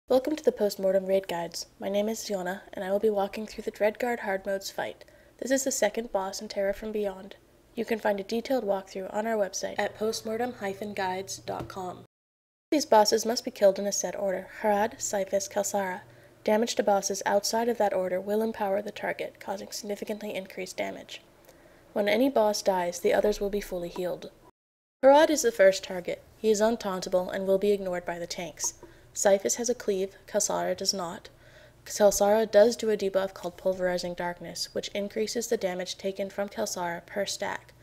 Welcome to the Postmortem Raid Guides. My name is Ziona, and I will be walking through the Dreadguard Hard Modes fight. This is the second boss in Terror from Beyond. You can find a detailed walkthrough on our website at postmortem-guides.com. These bosses must be killed in a set order: Heirad, Ciphas Kel'sara. Damage to bosses outside of that order will empower the target, causing significantly increased damage. When any boss dies, the others will be fully healed. Heirad is the first target. He is untauntable and will be ignored by the tanks. Ciphas has a cleave, Kel'sara does not. Kel'sara does do a debuff called Pulverizing Darkness, which increases the damage taken from Kel'sara per stack.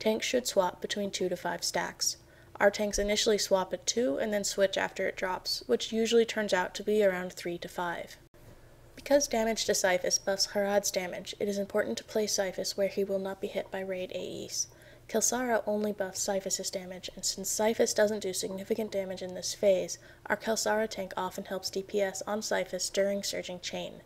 Tanks should swap between 2 to 5 stacks. Our tanks initially swap at 2 and then switch after it drops, which usually turns out to be around 3 to 5. Because damage to Ciphas buffs Heirad's damage, it is important to place Ciphas where he will not be hit by raid AEs. Kel'sara only buffs Ciphas' damage, and since Ciphas doesn't do significant damage in this phase, our Kel'sara tank often helps DPS on Ciphas during Surging Chain.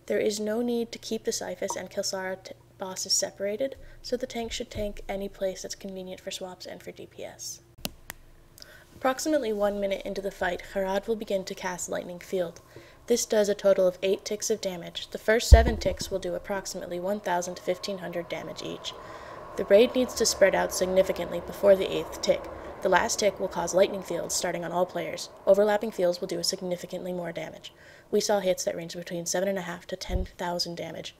There is no need to keep the Ciphas and Kel'sara bosses separated, so the tank should tank any place that's convenient for swaps and for DPS. Approximately 1 minute into the fight, Heirad will begin to cast Lightning Field. This does a total of 8 ticks of damage. The first 7 ticks will do approximately 1,000 to 1,500 damage each. The raid needs to spread out significantly before the 8th tick. The last tick will cause lightning fields starting on all players. Overlapping fields will do significantly more damage. We saw hits that range between 7,500 to 10,000 damage.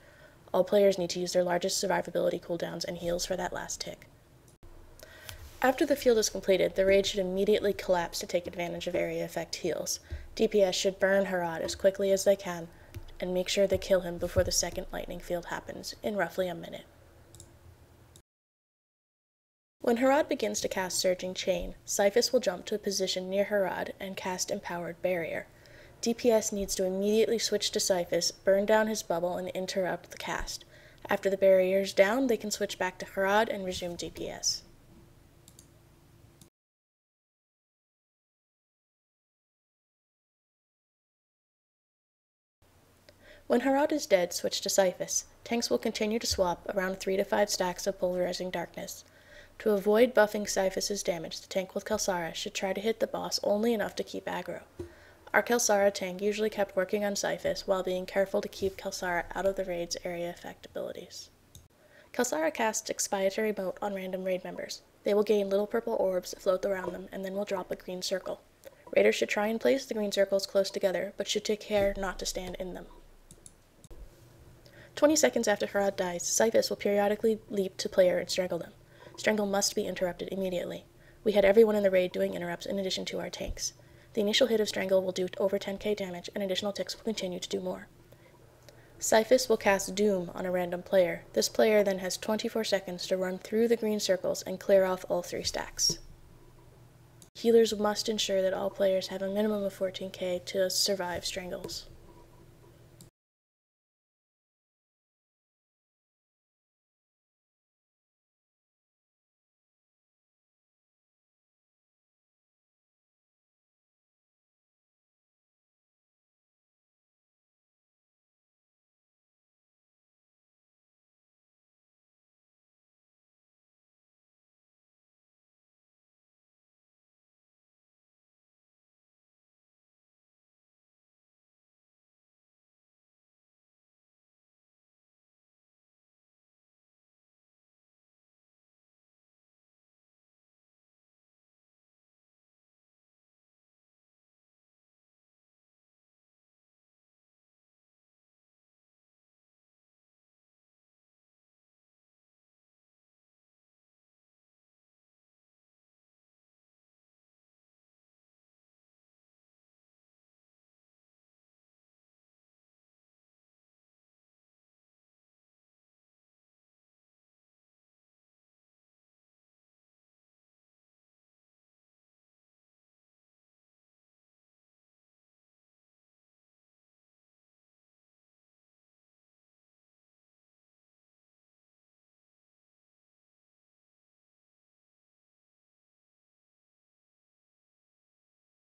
All players need to use their largest survivability cooldowns and heals for that last tick. After the field is completed, the raid should immediately collapse to take advantage of area effect heals. DPS should burn Heirad as quickly as they can and make sure they kill him before the second lightning field happens, in roughly a minute. When Heirad begins to cast Surging Chain, Ciphas will jump to a position near Heirad and cast Empowered Barrier. DPS needs to immediately switch to Ciphas, burn down his bubble, and interrupt the cast. After the barrier is down, they can switch back to Heirad and resume DPS. When Heirad is dead, switch to Ciphas. Tanks will continue to swap around 3 to 5 stacks of Pulverizing Darkness. To avoid buffing Ciphas' damage, the tank with Kel'sara should try to hit the boss only enough to keep aggro. Our Kel'sara tank usually kept working on Ciphas while being careful to keep Kel'sara out of the raid's area effect abilities. Kel'sara casts Expiatory Mote on random raid members. They will gain little purple orbs that float around them and then will drop a green circle. Raiders should try and place the green circles close together, but should take care not to stand in them. 20 seconds after Heirad dies, Ciphas will periodically leap to player and strangle them. Strangle must be interrupted immediately. We had everyone in the raid doing interrupts in addition to our tanks. The initial hit of Strangle will do over 10k damage, and additional ticks will continue to do more. Ciphas will cast Doom on a random player. This player then has 24 seconds to run through the green circles and clear off all 3 stacks. Healers must ensure that all players have a minimum of 14k to survive Strangles.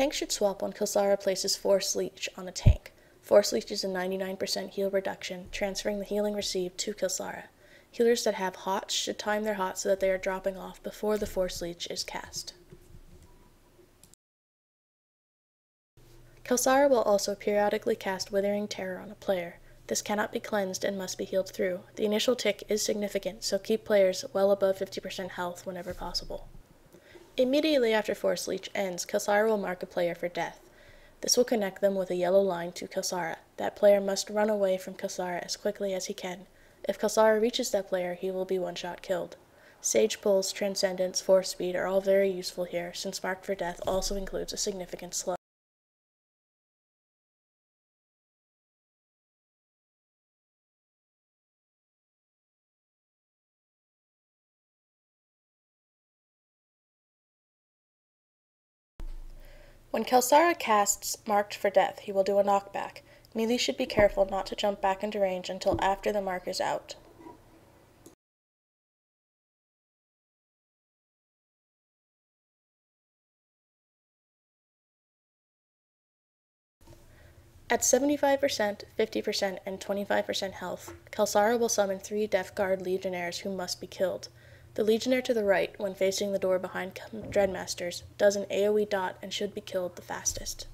Tanks should swap when Kel'sara places Force Leech on a tank. Force Leech is a 99% heal reduction, transferring the healing received to Kel'sara. Healers that have HOTS should time their HOTS so that they are dropping off before the Force Leech is cast. Kel'sara will also periodically cast Withering Terror on a player. This cannot be cleansed and must be healed through. The initial tick is significant, so keep players well above 50% health whenever possible. Immediately after Force Leech ends, Kel'sara will mark a player for death. This will connect them with a yellow line to Kel'sara. That player must run away from Kel'sara as quickly as he can. If Kel'sara reaches that player, he will be one-shot killed. Sage Pulse, Transcendence, Force Speed are all very useful here, since Marked for Death also includes a significant slow. When Kel'sara casts Marked for Death, he will do a knockback. Melee should be careful not to jump back into range until after the mark is out. At 75%, 50%, and 25% health, Kel'sara will summon 3 Death Guard Legionnaires who must be killed. The Legionnaire to the right, when facing the door behind Dreadmasters, does an AoE dot and should be killed the fastest.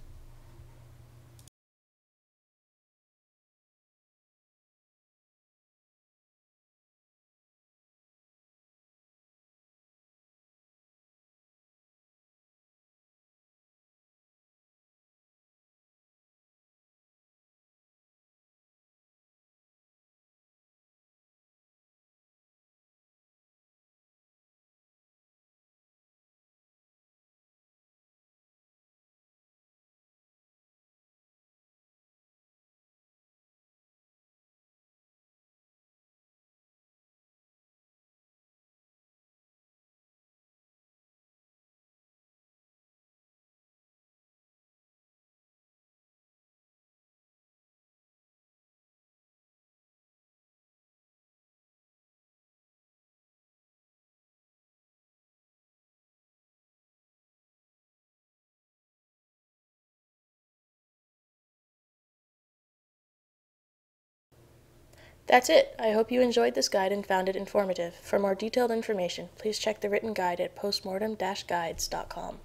That's it! I hope you enjoyed this guide and found it informative. For more detailed information, please check the written guide at postmortem-guides.com.